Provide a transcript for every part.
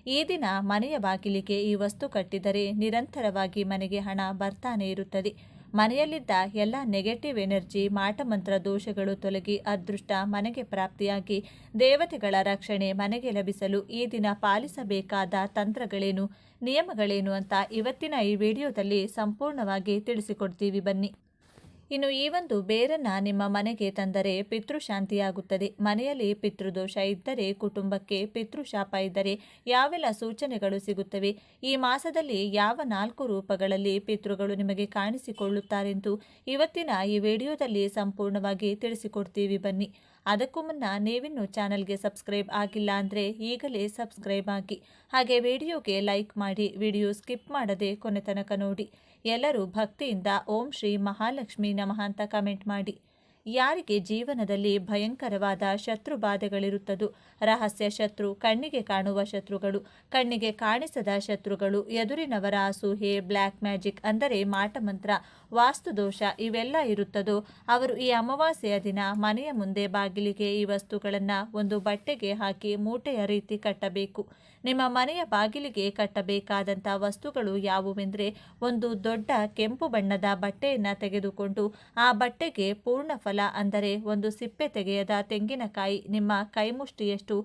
ಈ ದಿನ ಮನೆಯ ಬಾಗಿಲಿಗೆ ಈ ವಸ್ತು ಕಟ್ಟಿದರೆ ನಿರಂತರವಾಗಿ ಮನೆಗೆ ಹಣ ಬರ್ತಾನೆ ಇರುತ್ತದೆ. ಮನೆಯಲ್ಲಿದ್ದ ಎಲ್ಲ ನೆಗೆಟಿವ್ ಎನರ್ಜಿ, ಮಾಟಮಂತ್ರ ದೋಷಗಳು ತೊಲಗಿ ಅದೃಷ್ಟ ಮನೆಗೆ ಪ್ರಾಪ್ತಿಯಾಗಿ ದೇವತೆಗಳ ರಕ್ಷಣೆ ಮನೆಗೆ ಲಭಿಸಲು ಈ ದಿನ ಪಾಲಿಸಬೇಕಾದ ತಂತ್ರಗಳೇನು, ನಿಯಮಗಳೇನು ಅಂತ ಇವತ್ತಿನ ಈ ವಿಡಿಯೋದಲ್ಲಿ ಸಂಪೂರ್ಣವಾಗಿ ತಿಳಿಸಿಕೊಡ್ತೀವಿ ಬನ್ನಿ. ಇನ್ನು ಈ ಒಂದು ಬೇರನ್ನ ನಿಮ್ಮ ಮನೆಗೆ ತಂದರೆ ಪಿತೃಶಾಂತಿಯಾಗುತ್ತದೆ. ಮನೆಯಲ್ಲಿ ಪಿತೃದೋಷ ಇದ್ದರೆ, ಕುಟುಂಬಕ್ಕೆ ಪಿತೃಶಾಪ ಇದ್ದರೆ ಯಾವೆಲ್ಲ ಸೂಚನೆಗಳು ಸಿಗುತ್ತವೆ, ಈ ಮಾಸದಲ್ಲಿ ಯಾವ 4 ರೂಪಗಳಲ್ಲಿ ಪಿತೃಗಳು ನಿಮಗೆ ಕಾಣಿಸಿಕೊಳ್ಳುತ್ತಾರೆಂದು ಇವತ್ತಿನ ಈ ವಿಡಿಯೋದಲ್ಲಿ ಸಂಪೂರ್ಣವಾಗಿ ತಿಳಿಸಿಕೊಡ್ತೀವಿ ಬನ್ನಿ. ಅದಕ್ಕೂ ಮುನ್ನ ನೀವಿನ್ನೂ ಚಾನಲ್ಗೆ ಸಬ್ಸ್ಕ್ರೈಬ್ ಆಗಿಲ್ಲ ಅಂದರೆ ಈಗಲೇ ಸಬ್ಸ್ಕ್ರೈಬ್ ಆಗಿ, ಹಾಗೆ ವಿಡಿಯೋಗೆ ಲೈಕ್ ಮಾಡಿ, ವಿಡಿಯೋ ಸ್ಕಿಪ್ ಮಾಡದೆ ಕೊನೆ ತನಕ ನೋಡಿ. ಎಲ್ಲರೂ ಭಕ್ತಿಯಿಂದ ಓಂ ಶ್ರೀ ಮಹಾಲಕ್ಷ್ಮಿ ನಮಃ ಅಂತ ಕಮೆಂಟ್ ಮಾಡಿ. ಯಾರಿಗೆ ಜೀವನದಲ್ಲಿ ಭಯಂಕರವಾದ ಶತ್ರು ಬಾಧೆಗಳಿರುತ್ತದೋ, ರಹಸ್ಯ ಶತ್ರು, ಕಣ್ಣಿಗೆ ಕಾಣುವ ಶತ್ರುಗಳು, ಕಣ್ಣಿಗೆ ಕಾಣಿಸದ ಶತ್ರುಗಳು, ಎದುರಿನವರ ಅಸೂಹೆ, ಬ್ಲ್ಯಾಕ್ ಮ್ಯಾಜಿಕ್ ಅಂದರೆ ಮಾಟಮಂತ್ರ, ವಾಸ್ತುದೋಷ ಇವೆಲ್ಲ ಇರುತ್ತದೋ ಅವರು ಈ ಅಮಾವಾಸ್ಯೆಯ ದಿನ ಮನೆಯ ಮುಂದೆ ಬಾಗಿಲಿಗೆ ಈ ವಸ್ತುಗಳನ್ನು ಒಂದು ಬಟ್ಟೆಗೆ ಹಾಕಿ ಮೂಟೆಯ ರೀತಿ ಕಟ್ಟಬೇಕು. ನಿಮ್ಮ ಮನೆಯ ಬಾಗಿಲಿಗೆ ಕಟ್ಟಬೇಕಾದಂಥ ವಸ್ತುಗಳು ಯಾವುವೆಂದರೆ, ಒಂದು ದೊಡ್ಡ ಕೆಂಪು ಬಣ್ಣದ ಬಟ್ಟೆಯನ್ನು ತೆಗೆದುಕೊಂಡು ಆ ಬಟ್ಟೆಗೆ ಪೂರ್ಣ ಫಲ ಅಂದರೆ ಒಂದು ಸಿಪ್ಪೆ ತೆಗೆಯದ ತೆಂಗಿನಕಾಯಿ, ನಿಮ್ಮ ಕೈಮುಷ್ಟಿಯಷ್ಟು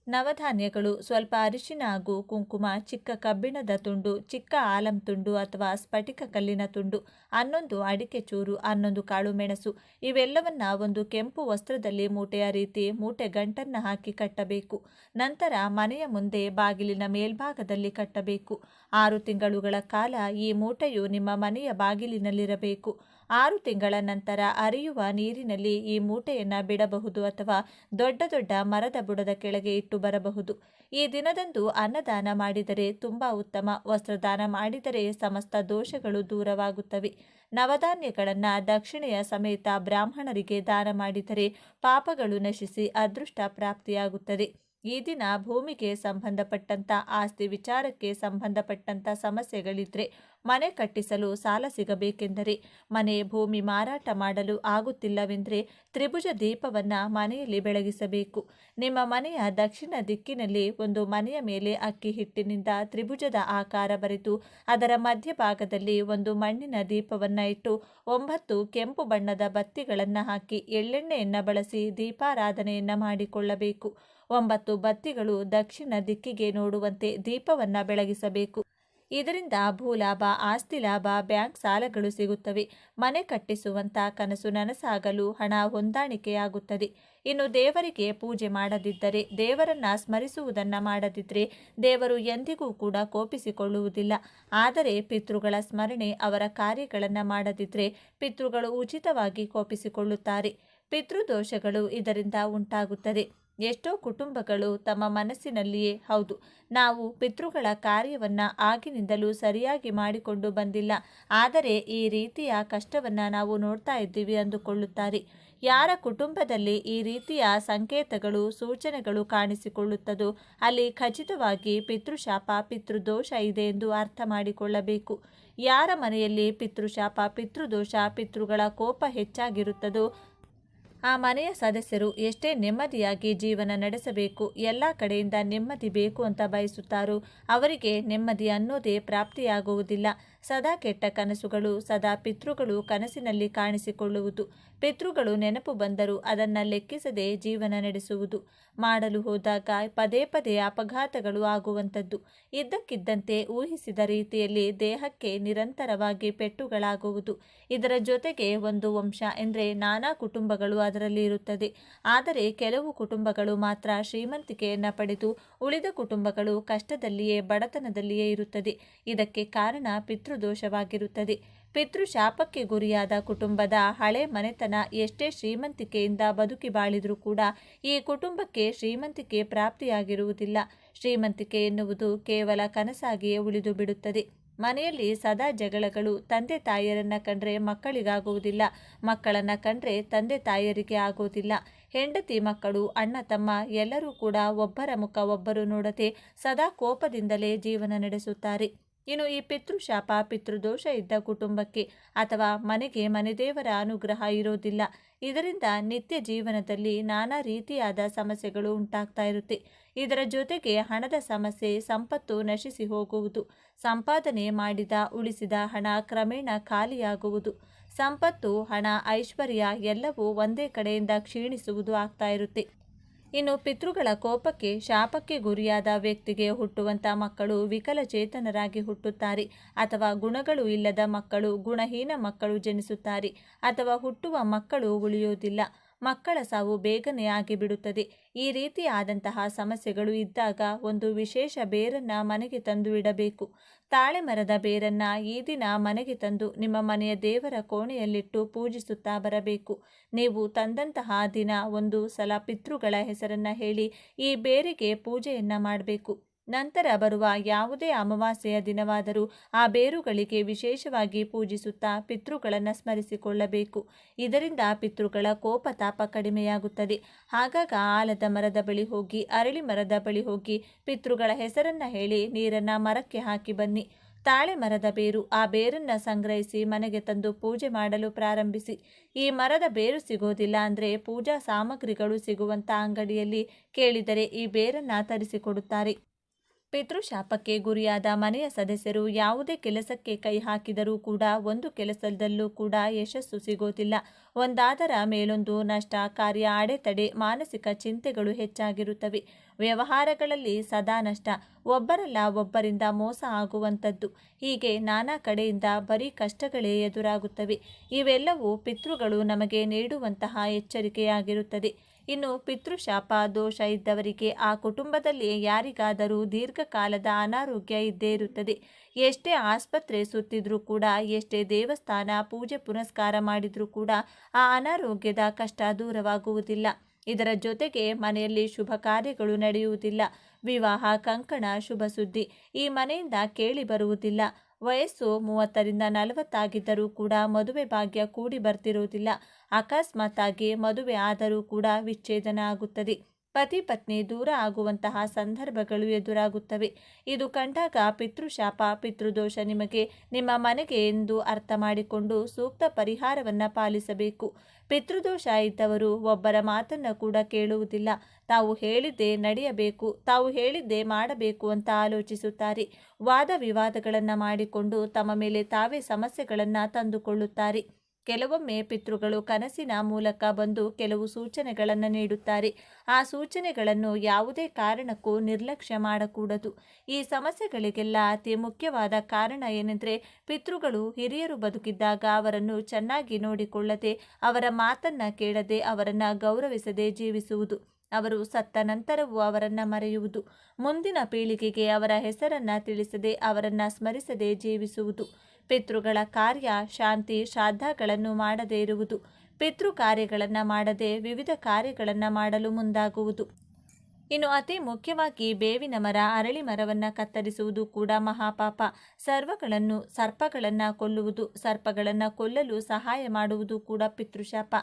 ನವಧಾನ್ಯಗಳು, ಸ್ವಲ್ಪ ಅರಿಶಿನ ಹಾಗೂ ಕುಂಕುಮ, ಚಿಕ್ಕ ಕಬ್ಬಿಣದ ತುಂಡು, ಚಿಕ್ಕ ಆಲಂ ತುಂಡು ಅಥವಾ ಸ್ಫಟಿಕ ಕಲ್ಲಿನ ತುಂಡು, 11 ಅಡಿಕೆ ಚೂರು, 11 ಕಾಳು ಮೆಣಸು ಇವೆಲ್ಲವನ್ನ ಒಂದು ಕೆಂಪು ವಸ್ತ್ರದಲ್ಲಿ ಮೂಟೆಯ ರೀತಿ ಮೂಟೆ ಗಂಟನ್ನು ಹಾಕಿ ಕಟ್ಟಬೇಕು. ನಂತರ ಮನೆಯ ಮುಂದೆ ಬಾಗಿಲಿನ ಮೇಲ್ಭಾಗದಲ್ಲಿ ಕಟ್ಟಬೇಕು. 6 ತಿಂಗಳುಗಳ ಕಾಲ ಈ ಮೂಟೆಯು ನಿಮ್ಮ ಮನೆಯ ಬಾಗಿಲಿನಲ್ಲಿರಬೇಕು. 6 ತಿಂಗಳ ನಂತರ ಹರಿಯುವ ನೀರಿನಲ್ಲಿ ಈ ಮೂಟೆಯನ್ನು ಬಿಡಬಹುದು ಅಥವಾ ದೊಡ್ಡ ದೊಡ್ಡ ಮರದ ಬುಡದ ಕೆಳಗೆ ಇಟ್ಟು ಬರಬಹುದು. ಈ ದಿನದಂದು ಅನ್ನದಾನ ಮಾಡಿದರೆ ತುಂಬ ಉತ್ತಮ. ವಸ್ತ್ರದಾನ ಮಾಡಿದರೆ ಸಮಸ್ತ ದೋಷಗಳು ದೂರವಾಗುತ್ತವೆ. ನವಧಾನ್ಯಗಳನ್ನು ದಕ್ಷಿಣೆಯ ಸಮೇತ ಬ್ರಾಹ್ಮಣರಿಗೆ ದಾನ ಮಾಡಿದರೆ ಪಾಪಗಳು ನಶಿಸಿ ಅದೃಷ್ಟ ಪ್ರಾಪ್ತಿಯಾಗುತ್ತದೆ. ಈ ದಿನ ಭೂಮಿಗೆ ಸಂಬಂಧಪಟ್ಟಂಥ ಆಸ್ತಿ ವಿಚಾರಕ್ಕೆ ಸಂಬಂಧಪಟ್ಟಂಥ ಸಮಸ್ಯೆಗಳಿದ್ರೆ, ಮನೆ ಕಟ್ಟಿಸಲು ಸಾಲ ಸಿಗಬೇಕೆಂದರೆ, ಮನೆ ಭೂಮಿ ಮಾರಾಟ ಮಾಡಲು ಆಗುತ್ತಿಲ್ಲವೆಂದರೆ ತ್ರಿಭುಜ ದೀಪವನ್ನು ಮನೆಯಲ್ಲಿ ಬೆಳಗಿಸಬೇಕು. ನಿಮ್ಮ ಮನೆಯ ದಕ್ಷಿಣ ದಿಕ್ಕಿನಲ್ಲಿ ಒಂದು ಮನೆಯ ಮೇಲೆ ಅಕ್ಕಿ ಹಿಟ್ಟಿನಿಂದ ತ್ರಿಭುಜದ ಆಕಾರ ಬರೆದು ಅದರ ಮಧ್ಯಭಾಗದಲ್ಲಿ ಒಂದು ಮಣ್ಣಿನ ದೀಪವನ್ನು ಇಟ್ಟು 9 ಕೆಂಪು ಬಣ್ಣದ ಬತ್ತಿಗಳನ್ನು ಹಾಕಿ ಎಳ್ಳೆಣ್ಣೆಯನ್ನು ಬಳಸಿ ದೀಪಾರಾಧನೆಯನ್ನು ಮಾಡಿಕೊಳ್ಳಬೇಕು. 9 ಬತ್ತಿಗಳು ದಕ್ಷಿಣ ದಿಕ್ಕಿಗೆ ನೋಡುವಂತೆ ದೀಪವನ್ನು ಬೆಳಗಿಸಬೇಕು. ಇದರಿಂದ ಭೂಲಾಭ, ಆಸ್ತಿ ಲಾಭ, ಬ್ಯಾಂಕ್ ಸಾಲಗಳು ಸಿಗುತ್ತವೆ. ಮನೆ ಕಟ್ಟಿಸುವಂಥ ಕನಸು ನನಸಾಗಲು ಹಣ ಹೊಂದಾಣಿಕೆಯಾಗುತ್ತದೆ. ಇನ್ನು ದೇವರಿಗೆ ಪೂಜೆ ಮಾಡದಿದ್ದರೆ, ದೇವರನ್ನ ಸ್ಮರಿಸುವುದನ್ನು ಮಾಡದಿದ್ದರೆ ದೇವರು ಎಂದಿಗೂ ಕೂಡ ಕೋಪಿಸಿಕೊಳ್ಳುವುದಿಲ್ಲ. ಆದರೆ ಪಿತೃಗಳ ಸ್ಮರಣೆ, ಅವರ ಕಾರ್ಯಗಳನ್ನು ಮಾಡದಿದ್ದರೆ ಪಿತೃಗಳು ಉಚಿತವಾಗಿ ಕೋಪಿಸಿಕೊಳ್ಳುತ್ತಾರೆ. ಪಿತೃದೋಷಗಳು ಇದರಿಂದ ಉಂಟಾಗುತ್ತದೆ. ಎಷ್ಟೋ ಕುಟುಂಬಗಳು ತಮ್ಮ ಮನಸ್ಸಿನಲ್ಲಿಯೇ, ಹೌದು, ನಾವು ಪಿತೃಗಳ ಕಾರ್ಯವನ್ನು ಆಗಿನಿಂದಲೂ ಸರಿಯಾಗಿ ಮಾಡಿಕೊಂಡು ಬಂದಿಲ್ಲ, ಆದರೆ ಈ ರೀತಿಯ ಕಷ್ಟವನ್ನು ನಾವು ನೋಡ್ತಾ ಇದ್ದೀವಿ ಅಂದುಕೊಳ್ಳುತ್ತಾರೆ. ಯಾರ ಕುಟುಂಬದಲ್ಲಿ ಈ ರೀತಿಯ ಸಂಕೇತಗಳು, ಸೂಚನೆಗಳು ಕಾಣಿಸಿಕೊಳ್ಳುತ್ತದೋ ಅಲ್ಲಿ ಖಚಿತವಾಗಿ ಪಿತೃಶಾಪ, ಪಿತೃದೋಷ ಇದೆ ಎಂದು ಅರ್ಥ ಮಾಡಿಕೊಳ್ಳಬೇಕು. ಯಾರ ಮನೆಯಲ್ಲಿ ಪಿತೃಶಾಪ, ಪಿತೃದೋಷ, ಪಿತೃಗಳ ಕೋಪ ಹೆಚ್ಚಾಗಿರುತ್ತದೋ ಆ ಮನೆಯ ಸದಸ್ಯರು ಎಷ್ಟೇ ನೆಮ್ಮದಿಯಾಗಿ ಜೀವನ ನಡೆಸಬೇಕು, ಎಲ್ಲ ಕಡೆಯಿಂದ ನೆಮ್ಮದಿ ಬೇಕು ಅಂತ ಬಯಸುತ್ತಾರೋ ಅವರಿಗೆ ನೆಮ್ಮದಿ ಅನ್ನೋದೇ ಪ್ರಾಪ್ತಿಯಾಗುವುದಿಲ್ಲ. ಸದಾ ಕೆಟ್ಟ ಕನಸುಗಳು, ಸದಾ ಪಿತೃಗಳು ಕನಸಿನಲ್ಲಿ ಕಾಣಿಸಿಕೊಳ್ಳುವುದು, ಪಿತೃಗಳು ನೆನಪು ಬಂದರೂ ಅದನ್ನು ಲೆಕ್ಕಿಸದೆ ಜೀವನ ನಡೆಸುವುದು, ಮಾಡಲು ಹೋದಾಗ ಪದೇ ಪದೇ ಅಪಘಾತಗಳು ಆಗುವಂಥದ್ದು, ಇದ್ದಕ್ಕಿದ್ದಂತೆ ಊಹಿಸಿದ ರೀತಿಯಲ್ಲಿ ದೇಹಕ್ಕೆ ನಿರಂತರವಾಗಿ ಪೆಟ್ಟುಗಳಾಗುವುದು. ಇದರ ಜೊತೆಗೆ ಒಂದು ವಂಶ ಎಂದರೆ ನಾನಾ ಕುಟುಂಬಗಳು ಅದರಲ್ಲಿ ಇರುತ್ತದೆ. ಆದರೆ ಕೆಲವು ಕುಟುಂಬಗಳು ಮಾತ್ರ ಶ್ರೀಮಂತಿಕೆಯನ್ನು ಪಡೆದು ಉಳಿದ ಕುಟುಂಬಗಳು ಕಷ್ಟದಲ್ಲಿಯೇ, ಬಡತನದಲ್ಲಿಯೇ ಇರುತ್ತದೆ. ಇದಕ್ಕೆ ಕಾರಣ ಪಿತೃದೋಷವಾಗಿರುತ್ತದೆ. ಪಿತೃಶಾಪಕ್ಕೆ ಗುರಿಯಾದ ಕುಟುಂಬದ ಹಳೆ ಮನೆತನ ಎಷ್ಟೇ ಶ್ರೀಮಂತಿಕೆಯಿಂದ ಬದುಕಿ ಬಾಳಿದರೂ ಕೂಡ ಈ ಕುಟುಂಬಕ್ಕೆ ಶ್ರೀಮಂತಿಕೆ ಪ್ರಾಪ್ತಿಯಾಗಿರುವುದಿಲ್ಲ. ಶ್ರೀಮಂತಿಕೆ ಎನ್ನುವುದು ಕೇವಲ ಕನಸಾಗಿಯೇ ಉಳಿದು ಬಿಡುತ್ತದೆ. ಮನೆಯಲ್ಲಿ ಸದಾ ಜಗಳಗಳು, ತಂದೆ ತಾಯಿಯರನ್ನ ಕಂಡ್ರೆ ಮಕ್ಕಳಿಗಾಗುವುದಿಲ್ಲ, ಮಕ್ಕಳನ್ನ ಕಂಡ್ರೆ ತಂದೆ ತಾಯಿಯರಿಗೆ ಆಗುವುದಿಲ್ಲ. ಹೆಂಡತಿ ಮಕ್ಕಳು, ಅಣ್ಣ ತಮ್ಮ ಎಲ್ಲರೂ ಕೂಡ ಒಬ್ಬರ ಮುಖ ಒಬ್ಬರು ನೋಡದೆ ಸದಾ ಕೋಪದಿಂದಲೇ ಜೀವನ ನಡೆಸುತ್ತಾರೆ. ಇನ್ನು ಈ ಪಿತೃಶಾಪ ಪಿತೃದೋಷ ಇದ್ದ ಕುಟುಂಬಕ್ಕೆ ಅಥವಾ ಮನೆಗೆ ಮನೆದೇವರ ಅನುಗ್ರಹ ಇರೋದಿಲ್ಲ. ಇದರಿಂದ ನಿತ್ಯ ಜೀವನದಲ್ಲಿ ನಾನಾ ರೀತಿಯಾದ ಸಮಸ್ಯೆಗಳು ಉಂಟಾಗ್ತಾ ಇರುತ್ತೆ. ಇದರ ಜೊತೆಗೆ ಹಣದ ಸಮಸ್ಯೆ, ಸಂಪತ್ತು ನಶಿಸಿ ಹೋಗುವುದು, ಸಂಪಾದನೆ ಮಾಡಿದ ಉಳಿಸಿದ ಹಣ ಕ್ರಮೇಣ ಖಾಲಿಯಾಗುವುದು, ಸಂಪತ್ತು, ಹಣ, ಐಶ್ವರ್ಯ ಎಲ್ಲವೂ ಒಂದೇ ಕಡೆಯಿಂದ ಕ್ಷೀಣಿಸುವುದು ಆಗ್ತಾ ಇರುತ್ತೆ. ಇನ್ನು ಪಿತೃಗಳ ಕೋಪಕ್ಕೆ, ಶಾಪಕ್ಕೆ ಗುರಿಯಾದ ವ್ಯಕ್ತಿಗೆ ಹುಟ್ಟುವಂಥ ಮಕ್ಕಳು ವಿಕಲಚೇತನರಾಗಿ ಹುಟ್ಟುತ್ತಾರೆ, ಅಥವಾ ಗುಣಗಳು ಇಲ್ಲದ ಮಕ್ಕಳು, ಗುಣಹೀನ ಮಕ್ಕಳು ಜನಿಸುತ್ತಾರೆ, ಅಥವಾ ಹುಟ್ಟುವ ಮಕ್ಕಳು ಉಳಿಯೋದಿಲ್ಲ. ಮಕ್ಕಳ ಸಾವು ಬೇಗನೆ ಆಗಿಬಿಡುತ್ತದೆ. ಈ ರೀತಿಯಾದಂತಹ ಸಮಸ್ಯೆಗಳು ಇದ್ದಾಗ ಒಂದು ವಿಶೇಷ ಬೇರನ್ನು ಮನೆಗೆ ತಂದು ಇಡಬೇಕು. ತಾಳೆ ಮರದ ಬೇರನ್ನು ಈ ದಿನ ಮನೆಗೆ ತಂದು ನಿಮ್ಮ ಮನೆಯ ದೇವರ ಕೋಣೆಯಲ್ಲಿಟ್ಟು ಪೂಜಿಸುತ್ತಾ ಬರಬೇಕು. ನೀವು ತಂದಂತಹ ದಿನ ಒಂದು ಸಲ ಪಿತೃಗಳ ಹೆಸರನ್ನು ಹೇಳಿ ಈ ಬೇರಿಗೆ ಪೂಜೆಯನ್ನು ಮಾಡಬೇಕು. ನಂತರ ಬರುವ ಯಾವುದೇ ಅಮಾವಾಸ್ಯೆಯ ದಿನವಾದರೂ ಆ ಬೇರುಗಳಿಗೆ ವಿಶೇಷವಾಗಿ ಪೂಜಿಸುತ್ತಾ ಪಿತೃಗಳನ್ನು ಸ್ಮರಿಸಿಕೊಳ್ಳಬೇಕು. ಇದರಿಂದ ಪಿತೃಗಳ ಕೋಪ ತಾಪ ಕಡಿಮೆಯಾಗುತ್ತದೆ. ಆಗಾಗ ಆಲದ ಮರದ ಬಳಿ ಹೋಗಿ, ಅರಳಿ ಮರದ ಬಳಿ ಹೋಗಿ ಪಿತೃಗಳ ಹೆಸರನ್ನು ಹೇಳಿ ನೀರನ್ನು ಮರಕ್ಕೆ ಹಾಕಿ ಬನ್ನಿ. ತಾಳೆ ಮರದ ಬೇರು, ಆ ಬೇರನ್ನು ಸಂಗ್ರಹಿಸಿ ಮನೆಗೆ ತಂದು ಪೂಜೆ ಮಾಡಲು ಪ್ರಾರಂಭಿಸಿ. ಈ ಮರದ ಬೇರು ಸಿಗೋದಿಲ್ಲ ಅಂದರೆ ಪೂಜಾ ಸಾಮಗ್ರಿಗಳು ಸಿಗುವಂಥ ಅಂಗಡಿಯಲ್ಲಿ ಕೇಳಿದರೆ ಈ ಬೇರನ್ನು ತರಿಸಿಕೊಡುತ್ತಾರೆ. ಪಿತೃಶಾಪಕ್ಕೆ ಗುರಿಯಾದ ಮನೆಯ ಸದಸ್ಯರು ಯಾವುದೇ ಕೆಲಸಕ್ಕೆ ಕೈ ಹಾಕಿದರೂ ಕೂಡ ಒಂದು ಕೆಲಸದಲ್ಲೂ ಕೂಡ ಯಶಸ್ಸು ಸಿಗೋದಿಲ್ಲ. ಒಂದಾದರ ಮೇಲೊಂದು ನಷ್ಟ, ಕಾರ್ಯ ಅಡೆತಡೆ, ಮಾನಸಿಕ ಚಿಂತೆಗಳು ಹೆಚ್ಚಾಗಿರುತ್ತವೆ. ವ್ಯವಹಾರಗಳಲ್ಲಿ ಸದಾ ನಷ್ಟ, ಒಬ್ಬರಲ್ಲ ಒಬ್ಬರಿಂದ ಮೋಸ ಆಗುವಂಥದ್ದು, ಹೀಗೆ ನಾನಾ ಕಡೆಯಿಂದ ಬರೀ ಕಷ್ಟಗಳೇ ಎದುರಾಗುತ್ತವೆ. ಇವೆಲ್ಲವೂ ಪಿತೃಗಳು ನಮಗೆ ನೀಡುವಂತಹ ಎಚ್ಚರಿಕೆಯಾಗಿರುತ್ತದೆ. ಇನ್ನು ಪಿತೃಶಾಪ ದೋಷ ಇದ್ದವರಿಗೆ, ಆ ಕುಟುಂಬದಲ್ಲಿ ಯಾರಿಗಾದರೂ ದೀರ್ಘಕಾಲದ ಅನಾರೋಗ್ಯ ಇದ್ದೇ ಇರುತ್ತದೆ. ಎಷ್ಟೇ ಆಸ್ಪತ್ರೆ ಸುತ್ತಿದ್ರೂ ಕೂಡ, ಎಷ್ಟೇ ದೇವಸ್ಥಾನ ಪೂಜೆ ಪುನಸ್ಕಾರ ಮಾಡಿದರೂ ಕೂಡ ಆ ಅನಾರೋಗ್ಯದ ಕಷ್ಟ ದೂರವಾಗುವುದಿಲ್ಲ. ಇದರ ಜೊತೆಗೆ ಮನೆಯಲ್ಲಿ ಶುಭ ಕಾರ್ಯಗಳು ನಡೆಯುವುದಿಲ್ಲ. ವಿವಾಹ, ಕಂಕಣ, ಶುಭ ಸುದ್ದಿ ಈ ಮನೆಯಿಂದ ಕೇಳಿ ಬರುವುದಿಲ್ಲ. ವಯಸ್ಸು 30ರಿಂದ 40 ಆಗಿದ್ದರೂ ಕೂಡ ಮದುವೆ ಭಾಗ್ಯ ಕೂಡಿ ಬರ್ತಿರೋದಿಲ್ಲ. ಅಕಸ್ಮಾತ್ತಾಗಿ ಮದುವೆ ಆದರೂ ಕೂಡ ವಿಚ್ಛೇದನ ಆಗುತ್ತದೆ. ಪತಿ ಪತ್ನಿ ದೂರ ಆಗುವಂತಹ ಸಂದರ್ಭಗಳು ಎದುರಾಗುತ್ತವೆ. ಇದು ಕಂಡಾಗ ಪಿತೃಶಾಪ ಪಿತೃದೋಷ ನಿಮಗೆ ನಿಮ್ಮ ಮನೆಗೆ ಎಂದು ಅರ್ಥ ಮಾಡಿಕೊಂಡು ಸೂಕ್ತ ಪರಿಹಾರವನ್ನು ಪಾಲಿಸಬೇಕು. ಪಿತೃದೋಷ ಇದ್ದವರು ಒಬ್ಬರ ಮಾತನ್ನು ಕೂಡ ಕೇಳುವುದಿಲ್ಲ. ತಾವು ಹೇಳಿದ್ದೇ ನಡೆಯಬೇಕು, ತಾವು ಹೇಳಿದ್ದೇ ಮಾಡಬೇಕು ಅಂತ ಆಲೋಚಿಸುತ್ತಾರೆ. ವಾದ ವಿವಾದಗಳನ್ನು ಮಾಡಿಕೊಂಡು ತಮ್ಮ ಮೇಲೆ ತಾವೇ ಸಮಸ್ಯೆಗಳನ್ನು ತಂದುಕೊಳ್ಳುತ್ತಾರೆ. ಕೆಲವೊಮ್ಮೆ ಪಿತೃಗಳು ಕನಸಿನ ಮೂಲಕ ಬಂದು ಕೆಲವು ಸೂಚನೆಗಳನ್ನು ನೀಡುತ್ತಾರೆ. ಆ ಸೂಚನೆಗಳನ್ನು ಯಾವುದೇ ಕಾರಣಕ್ಕೂ ನಿರ್ಲಕ್ಷ್ಯ ಮಾಡಕೂಡದು. ಈ ಸಮಸ್ಯೆಗಳಿಗೆಲ್ಲ ಅತಿ ಮುಖ್ಯವಾದ ಕಾರಣ ಏನೆಂದರೆ, ಪಿತೃಗಳು ಹಿರಿಯರು ಬದುಕಿದ್ದಾಗ ಅವರನ್ನು ಚೆನ್ನಾಗಿ ನೋಡಿಕೊಳ್ಳದೆ, ಅವರ ಮಾತನ್ನು ಕೇಳದೆ, ಅವರನ್ನು ಗೌರವಿಸದೆ ಜೀವಿಸುವುದು. ಅವರು ಸತ್ತ ನಂತರವೂ ಅವರನ್ನು ಮರೆಯುವುದು. ಮುಂದಿನ ಪೀಳಿಗೆಗೆ ಅವರ ಹೆಸರನ್ನು ತಿಳಿಸದೆ, ಅವರನ್ನು ಸ್ಮರಿಸದೆ ಜೀವಿಸುವುದು. ಪಿತೃಗಳ ಕಾರ್ಯ, ಶಾಂತಿ, ಶ್ರಾದ್ದಗಳನ್ನು ಮಾಡದೇ ಇರುವುದು. ಪಿತೃ ಕಾರ್ಯಗಳನ್ನು ಮಾಡದೆ ವಿವಿಧ ಕಾರ್ಯಗಳನ್ನು ಮಾಡಲು ಮುಂದಾಗುವುದು. ಇನ್ನು ಅತಿ ಮುಖ್ಯವಾಗಿ ಬೇವಿನ ಮರ, ಅರಳಿ ಮರವನ್ನು ಕತ್ತರಿಸುವುದು ಕೂಡ ಮಹಾಪಾಪ. ಸರ್ಪಗಳನ್ನು ಕೊಲ್ಲುವುದು, ಸರ್ಪಗಳನ್ನು ಕೊಲ್ಲಲು ಸಹಾಯ ಮಾಡುವುದು ಕೂಡ ಪಿತೃಶಾಪ,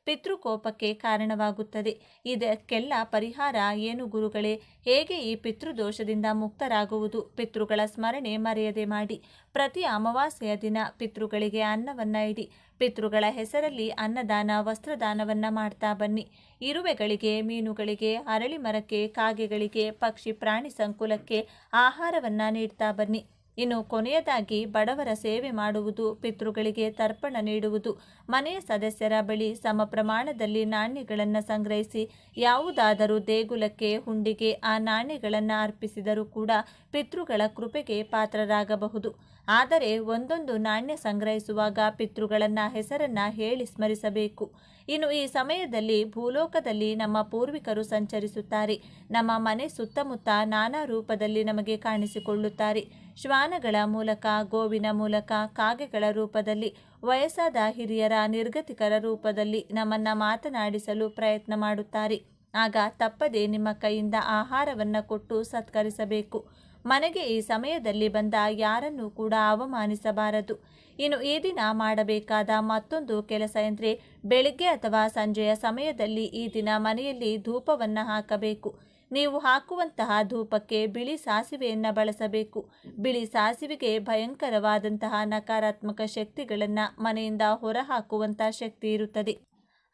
ಪಿತೃಕೋಪಕ್ಕೆ ಕಾರಣವಾಗುತ್ತದೆ. ಇದಕ್ಕೆಲ್ಲ ಪರಿಹಾರ ಏನು ಗುರುಗಳೇ? ಹೇಗೆ ಈ ಪಿತೃದೋಷದಿಂದ ಮುಕ್ತರಾಗುವುದು? ಪಿತೃಗಳ ಸ್ಮರಣೆ ಮರೆಯದೆ ಮಾಡಿ. ಪ್ರತಿ ಅಮಾವಾಸ್ಯೆಯ ದಿನ ಪಿತೃಗಳಿಗೆ ಅನ್ನವನ್ನು ಇಡಿ. ಪಿತೃಗಳ ಹೆಸರಲ್ಲಿ ಅನ್ನದಾನ, ವಸ್ತ್ರದಾನವನ್ನು ಮಾಡ್ತಾ ಬನ್ನಿ. ಇರುವೆಗಳಿಗೆ, ಮೀನುಗಳಿಗೆ, ಅರಳಿ ಮರಕ್ಕೆ, ಕಾಗೆಗಳಿಗೆ, ಪಕ್ಷಿ ಪ್ರಾಣಿ ಸಂಕುಲಕ್ಕೆ ಆಹಾರವನ್ನು ನೀಡ್ತಾ ಬನ್ನಿ. ಇನ್ನು ಕೊನೆಯದಾಗಿ ಬಡವರ ಸೇವೆ ಮಾಡುವುದು, ಪಿತೃಗಳಿಗೆ ತರ್ಪಣ ನೀಡುವುದು. ಮನೆಯ ಸದಸ್ಯರ ಬಳಿ ಸಮ ಪ್ರಮಾಣದಲ್ಲಿ ನಾಣ್ಯಗಳನ್ನು ಸಂಗ್ರಹಿಸಿ ಯಾವುದಾದರೂ ದೇಗುಲಕ್ಕೆ, ಹುಂಡಿಗೆ ಆ ನಾಣ್ಯಗಳನ್ನು ಅರ್ಪಿಸಿದರೂ ಕೂಡ ಪಿತೃಗಳ ಕೃಪೆಗೆ ಪಾತ್ರರಾಗಬಹುದು. ಆದರೆ ಒಂದೊಂದು ನಾಣ್ಯ ಸಂಗ್ರಹಿಸುವಾಗ ಪಿತೃಗಳನ್ನ ಹೆಸರನ್ನು ಹೇಳಿ ಸ್ಮರಿಸಬೇಕು. ಇನ್ನು ಈ ಸಮಯದಲ್ಲಿ ಭೂಲೋಕದಲ್ಲಿ ನಮ್ಮ ಪೂರ್ವಿಕರು ಸಂಚರಿಸುತ್ತಾರೆ. ನಮ್ಮ ಮನೆ ಸುತ್ತಮುತ್ತ ನಾನಾ ರೂಪದಲ್ಲಿ ನಮಗೆ ಕಾಣಿಸಿಕೊಳ್ಳುತ್ತಾರೆ. ಶ್ವಾನಗಳ ಮೂಲಕ, ಗೋವಿನ ಮೂಲಕ, ಕಾಗೆಗಳ ರೂಪದಲ್ಲಿ, ವಯಸ್ಸಾದ ಹಿರಿಯರ ನಿರ್ಗತಿಕರ ರೂಪದಲ್ಲಿ ನಮ್ಮನ್ನು ಮಾತನಾಡಿಸಲು ಪ್ರಯತ್ನ ಮಾಡುತ್ತಾರೆ. ಆಗ ತಪ್ಪದೆ ನಿಮ್ಮ ಕೈಯಿಂದ ಆಹಾರವನ್ನು ಕೊಟ್ಟು ಸತ್ಕರಿಸಬೇಕು. ಮನೆಗೆ ಈ ಸಮಯದಲ್ಲಿ ಬಂದ ಯಾರನ್ನೂ ಕೂಡ ಅವಮಾನಿಸಬಾರದು. ಇನ್ನು ಈ ದಿನ ಮಾಡಬೇಕಾದ ಮತ್ತೊಂದು ಕೆಲಸ ಎಂದರೆ, ಬೆಳಿಗ್ಗೆ ಅಥವಾ ಸಂಜೆಯ ಸಮಯದಲ್ಲಿ ಈ ದಿನ ಮನೆಯಲ್ಲಿ ಧೂಪವನ್ನು ಹಾಕಬೇಕು. ನೀವು ಹಾಕುವಂತಹ ಧೂಪಕ್ಕೆ ಬಿಳಿ ಸಾಸಿವೆಯನ್ನು ಬಳಸಬೇಕು. ಬಿಳಿ ಸಾಸಿವೆಗೆ ಭಯಂಕರವಾದಂತಹ ನಕಾರಾತ್ಮಕ ಶಕ್ತಿಗಳನ್ನು ಮನೆಯಿಂದ ಹೊರಹಾಕುವಂಥ ಶಕ್ತಿ ಇರುತ್ತದೆ.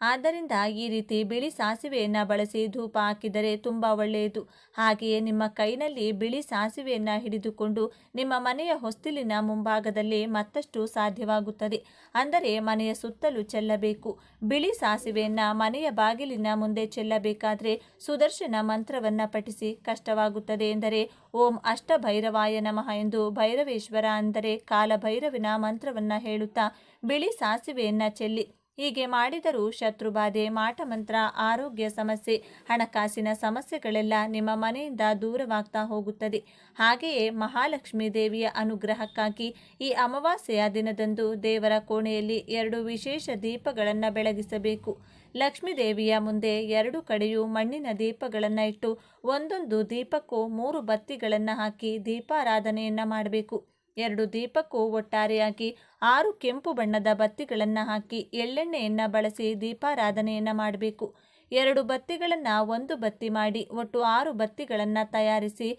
ಆದ್ದರಿಂದ ಈ ರೀತಿ ಬಿಳಿ ಸಾಸಿವೆಯನ್ನು ಬಳಸಿ ಧೂಪ ಹಾಕಿದರೆ ತುಂಬ ಒಳ್ಳೆಯದು. ಹಾಗೆಯೇ ನಿಮ್ಮ ಕೈನಲ್ಲಿ ಬಿಳಿ ಸಾಸಿವೆಯನ್ನು ಹಿಡಿದುಕೊಂಡು ನಿಮ್ಮ ಮನೆಯ ಹೊಸ್ತಿಲಿನ ಮುಂಭಾಗದಲ್ಲಿ ಮತ್ತಷ್ಟು ಸಾಧ್ಯವಾಗುತ್ತದೆ. ಅಂದರೆ ಮನೆಯ ಸುತ್ತಲೂ ಚೆಲ್ಲಬೇಕು. ಬಿಳಿ ಸಾಸಿವೆಯನ್ನು ಮನೆಯ ಬಾಗಿಲಿನ ಮುಂದೆ ಚೆಲ್ಲಬೇಕಾದರೆ ಸುದರ್ಶನ ಮಂತ್ರವನ್ನು ಪಠಿಸಿ. ಕಷ್ಟವಾಗುತ್ತದೆ ಎಂದರೆ ಓಂ ಅಷ್ಟಭೈರವಾಯ ನಮಃ ಎಂದು ಭೈರವೇಶ್ವರ ಅಂದರೆ ಕಾಲಭೈರವಿನ ಮಂತ್ರವನ್ನು ಹೇಳುತ್ತಾ ಬಿಳಿ ಸಾಸಿವೆಯನ್ನು ಚೆಲ್ಲಿ. ಹೀಗೆ ಮಾಡಿದರೂ ಶತ್ರುಬಾಧೆ, ಮಾಟಮಂತ್ರ, ಆರೋಗ್ಯ ಸಮಸ್ಯೆ, ಹಣಕಾಸಿನ ಸಮಸ್ಯೆಗಳೆಲ್ಲ ನಿಮ್ಮ ಮನೆಯಿಂದ ದೂರವಾಗ್ತಾ ಹೋಗುತ್ತದೆ. ಹಾಗೆಯೇ ಮಹಾಲಕ್ಷ್ಮೀ ದೇವಿಯ ಅನುಗ್ರಹಕ್ಕಾಗಿ ಈ ಅಮಾವಾಸ್ಯೆಯ ದಿನದಂದು ದೇವರ ಕೋಣೆಯಲ್ಲಿ 2 ವಿಶೇಷ ದೀಪಗಳನ್ನು ಬೆಳಗಿಸಬೇಕು. ಲಕ್ಷ್ಮೀ ದೇವಿಯ ಮುಂದೆ 2 ಕಡೆಯೂ ಮಣ್ಣಿನ ದೀಪಗಳನ್ನು ಇಟ್ಟು ಒಂದೊಂದು ದೀಪಕ್ಕೂ 3 ಬತ್ತಿಗಳನ್ನು ಹಾಕಿ ದೀಪಾರಾಧನೆಯನ್ನು ಮಾಡಬೇಕು. 2 ದೀಪಕ್ಕೂ ಒಟ್ಟಾರೆಯಾಗಿ 6 ಕೆಂಪು ಬಣ್ಣದ ಬತ್ತಿಗಳನ್ನು ಹಾಕಿ ಎಳ್ಳೆಣ್ಣೆಯನ್ನು ಬಳಸಿ ದೀಪಾರಾಧನೆಯನ್ನು ಮಾಡಬೇಕು. 2 ಬತ್ತಿಗಳನ್ನು 1 ಬತ್ತಿ ಮಾಡಿ ಒಟ್ಟು 6 ಬತ್ತಿಗಳನ್ನು ತಯಾರಿಸಿ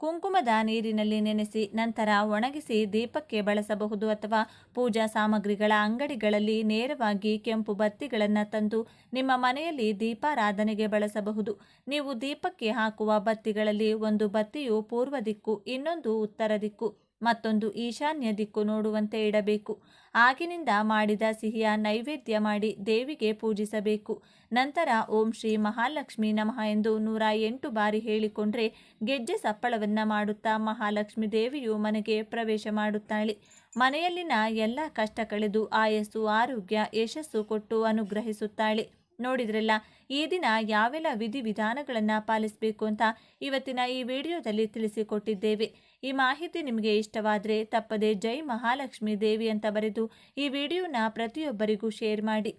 ಕುಂಕುಮದ ನೀರಿನಲ್ಲಿ ನೆನೆಸಿ ನಂತರ ಒಣಗಿಸಿ ದೀಪಕ್ಕೆ ಬಳಸಬಹುದು. ಅಥವಾ ಪೂಜಾ ಸಾಮಗ್ರಿಗಳ ಅಂಗಡಿಗಳಲ್ಲಿ ನೇರವಾಗಿ ಕೆಂಪು ಬತ್ತಿಗಳನ್ನು ತಂದು ನಿಮ್ಮ ಮನೆಯಲ್ಲಿ ದೀಪಾರಾಧನೆಗೆ ಬಳಸಬಹುದು. ನೀವು ದೀಪಕ್ಕೆ ಹಾಕುವ ಬತ್ತಿಗಳಲ್ಲಿ ಒಂದು ಬತ್ತಿಯು ಪೂರ್ವ ದಿಕ್ಕು, ಇನ್ನೊಂದು ಉತ್ತರ ದಿಕ್ಕು, ಮತ್ತೊಂದು ಈಶಾನ್ಯ ದಿಕ್ಕು ನೋಡುವಂತೆ ಇಡಬೇಕು. ಆಗಿನಿಂದ ಮಾಡಿದ ಸಿಹಿಯ ನೈವೇದ್ಯ ಮಾಡಿ ದೇವಿಗೆ ಪೂಜಿಸಬೇಕು. ನಂತರ ಓಂ ಶ್ರೀ ಮಹಾಲಕ್ಷ್ಮೀ ನಮಃ ಎಂದು 108 ಬಾರಿ ಹೇಳಿಕೊಂಡ್ರೆ ಗೆಜ್ಜೆ ಸಪ್ಪಳವನ್ನು ಮಾಡುತ್ತಾ ಮಹಾಲಕ್ಷ್ಮೀ ದೇವಿಯು ಮನೆಗೆ ಪ್ರವೇಶ ಮಾಡುತ್ತಾಳೆ. ಮನೆಯಲ್ಲಿನ ಎಲ್ಲ ಕಷ್ಟ ಕಳೆದು ಆಯಸ್ಸು, ಆರೋಗ್ಯ, ಯಶಸ್ಸು ಕೊಟ್ಟು ಅನುಗ್ರಹಿಸುತ್ತಾಳೆ. ನೋಡಿದ್ರಲ್ಲ, ಈ ದಿನ ಯಾವೆಲ್ಲ ವಿಧಿವಿಧಾನಗಳನ್ನು ಪಾಲಿಸಬೇಕು ಅಂತ ಇವತ್ತಿನ ಈ ವಿಡಿಯೋದಲ್ಲಿ ತಿಳಿಸಿಕೊಟ್ಟಿದ್ದೇವೆ. ಈ ಮಾಹಿತಿ ನಿಮಗೆ ಇಷ್ಟವಾದರೆ ತಪ್ಪದೆ ಜೈ ಮಹಾಲಕ್ಷ್ಮೀ ದೇವಿ ಅಂತ ಬರೆದು ಈ ವಿಡಿಯೋನ ಪ್ರತಿಯೊಬ್ಬರಿಗೂ ಶೇರ್ ಮಾಡಿ.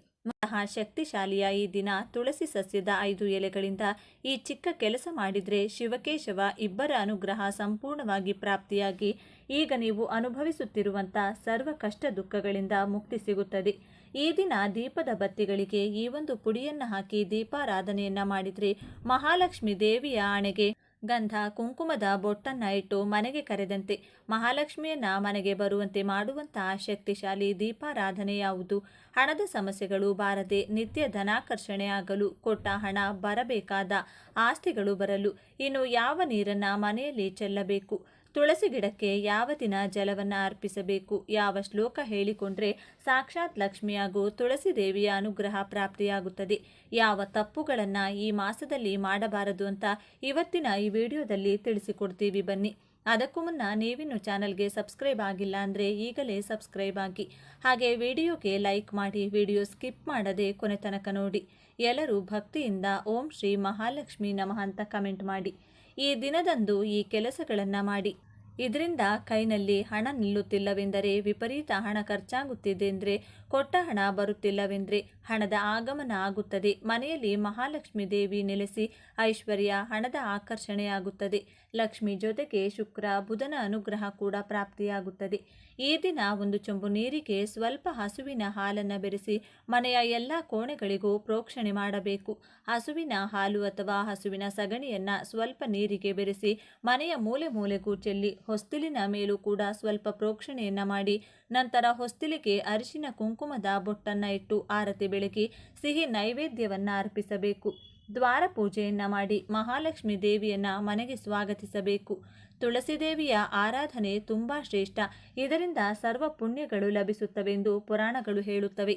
ಶಕ್ತಿಶಾಲಿಯ ಈ ದಿನ ತುಳಸಿ ಸಸ್ಯದ 5 ಎಲೆಗಳಿಂದ ಈ ಚಿಕ್ಕ ಕೆಲಸ ಮಾಡಿದರೆ ಶಿವಕೇಶವ ಇಬ್ಬರ ಅನುಗ್ರಹ ಸಂಪೂರ್ಣವಾಗಿ ಪ್ರಾಪ್ತಿಯಾಗಿ ಈಗ ನೀವು ಅನುಭವಿಸುತ್ತಿರುವಂಥ ಸರ್ವ ಕಷ್ಟ ದುಃಖಗಳಿಂದ ಮುಕ್ತಿ ಸಿಗುತ್ತದೆ. ಈ ದಿನ ದೀಪದ ಬತ್ತಿಗಳಿಗೆ ಈ ಒಂದು ಪುಡಿಯನ್ನು ಹಾಕಿ ದೀಪಾರಾಧನೆಯನ್ನು ಮಾಡಿದರೆ ಮಹಾಲಕ್ಷ್ಮೀ ದೇವಿಯ ಆಣೆಗೆ ಗಂಧ ಕುಂಕುಮದ ಬೊಟ್ಟನ್ನು ಇಟ್ಟು ಮನೆಗೆ ಕರೆದಂತೆ ಮಹಾಲಕ್ಷ್ಮಿಯನ್ನ ಮನೆಗೆ ಬರುವಂತೆ ಮಾಡುವಂತಹ ಶಕ್ತಿಶಾಲಿ ದೀಪಾರಾಧನೆ ಯಾವುದು? ಹಣದ ಸಮಸ್ಯೆಗಳು ಬಾರದೆ ನಿತ್ಯ ಧನಾಕರ್ಷಣೆ ಆಗಲು, ಕೊಟ್ಟ ಹಣ ಬರಬೇಕಾದ ಆಸ್ತಿಗಳು ಬರಲು ಇನ್ನು ಯಾವ ನೀರನ್ನು ಮನೆಯಲ್ಲಿ ಚೆಲ್ಲಬೇಕು? ತುಳಸಿ ಗಿಡಕ್ಕೆ ಯಾವ ದಿನ ಜಲವನ್ನು ಅರ್ಪಿಸಬೇಕು? ಯಾವ ಶ್ಲೋಕ ಹೇಳಿಕೊಂಡ್ರೆ ಸಾಕ್ಷಾತ್ ಲಕ್ಷ್ಮಿ ಹಾಗೂ ತುಳಸಿ ದೇವಿಯ ಅನುಗ್ರಹ ಪ್ರಾಪ್ತಿಯಾಗುತ್ತದೆ? ಯಾವ ತಪ್ಪುಗಳನ್ನು ಈ ಮಾಸದಲ್ಲಿ ಮಾಡಬಾರದು ಅಂತ ಇವತ್ತಿನ ಈ ವಿಡಿಯೋದಲ್ಲಿ ತಿಳಿಸಿಕೊಡ್ತೀವಿ. ಬನ್ನಿ. ಅದಕ್ಕೂ ಮುನ್ನ ನೀವಿನ್ನು ಚಾನಲ್ಗೆ ಸಬ್ಸ್ಕ್ರೈಬ್ ಆಗಿಲ್ಲ ಅಂದರೆ ಈಗಲೇ ಸಬ್ಸ್ಕ್ರೈಬ್ ಆಗಿ, ಹಾಗೆ ವಿಡಿಯೋಗೆ ಲೈಕ್ ಮಾಡಿ, ವಿಡಿಯೋ ಸ್ಕಿಪ್ ಮಾಡದೆ ಕೊನೆ ತನಕ ನೋಡಿ. ಎಲ್ಲರೂ ಭಕ್ತಿಯಿಂದ ಓಂ ಶ್ರೀ ಮಹಾಲಕ್ಷ್ಮಿ ನಮಃ ಅಂತ ಕಮೆಂಟ್ ಮಾಡಿ. ಈ ದಿನದಂದು ಈ ಕೆಲಸಗಳನ್ನು ಮಾಡಿ. ಇದರಿಂದ ಕೈನಲ್ಲಿ ಹಣ ನಿಲ್ಲುತ್ತಿಲ್ಲವೆಂದರೆ, ವಿಪರೀತ ಹಣ ಖರ್ಚಾಗುತ್ತಿದೆ ಅಂದರೆ, ಕೊಟ್ಟ ಹಣ ಬರುತ್ತಿಲ್ಲವೆಂದರೆ ಹಣದ ಆಗಮನ ಆಗುತ್ತದೆ. ಮನೆಯಲ್ಲಿ ಮಹಾಲಕ್ಷ್ಮೀ ದೇವಿ ನೆಲೆಸಿ ಐಶ್ವರ್ಯ, ಹಣದ ಆಕರ್ಷಣೆಯಾಗುತ್ತದೆ. ಲಕ್ಷ್ಮಿ ಜೊತೆಗೆ ಶುಕ್ರ, ಬುಧನ ಅನುಗ್ರಹ ಕೂಡ ಪ್ರಾಪ್ತಿಯಾಗುತ್ತದೆ. ಈ ದಿನ 1 ಚೊಂಬು ನೀರಿಗೆ ಸ್ವಲ್ಪ ಹಸುವಿನ ಹಾಲನ್ನು ಬೆರೆಸಿ ಮನೆಯ ಎಲ್ಲ ಕೋಣೆಗಳಿಗೂ ಪ್ರೋಕ್ಷಣೆ ಮಾಡಬೇಕು. ಹಸುವಿನ ಹಾಲು ಅಥವಾ ಹಸುವಿನ ಸಗಣಿಯನ್ನು ಸ್ವಲ್ಪ ನೀರಿಗೆ ಬೆರೆಸಿ ಮನೆಯ ಮೂಲೆ ಮೂಲೆಗೂ ಚೆಲ್ಲಿ ಹೊಸ್ತಿಲಿನ ಮೇಲೂ ಕೂಡ ಸ್ವಲ್ಪ ಪ್ರೋಕ್ಷಣೆಯನ್ನು ಮಾಡಿ ನಂತರ ಹೊಸ್ತಿಲಿಗೆ ಅರಿಶಿನ ಕುಂಕುಮದ ಬೊಟ್ಟನ್ನು ಇಟ್ಟು ಆರತಿ ಬೆಳಗಿ ಸಿಹಿ ನೈವೇದ್ಯವನ್ನು ಅರ್ಪಿಸಬೇಕು. ದ್ವಾರ ಪೂಜೆಯನ್ನು ಮಾಡಿ ಮಹಾಲಕ್ಷ್ಮೀ ದೇವಿಯನ್ನು ಮನೆಗೆ ಸ್ವಾಗತಿಸಬೇಕು. ತುಳಸಿ ದೇವಿಯ ಆರಾಧನೆ ತುಂಬ ಶ್ರೇಷ್ಠ. ಇದರಿಂದ ಸರ್ವ ಪುಣ್ಯಗಳು ಲಭಿಸುತ್ತವೆಂದು ಪುರಾಣಗಳು ಹೇಳುತ್ತವೆ.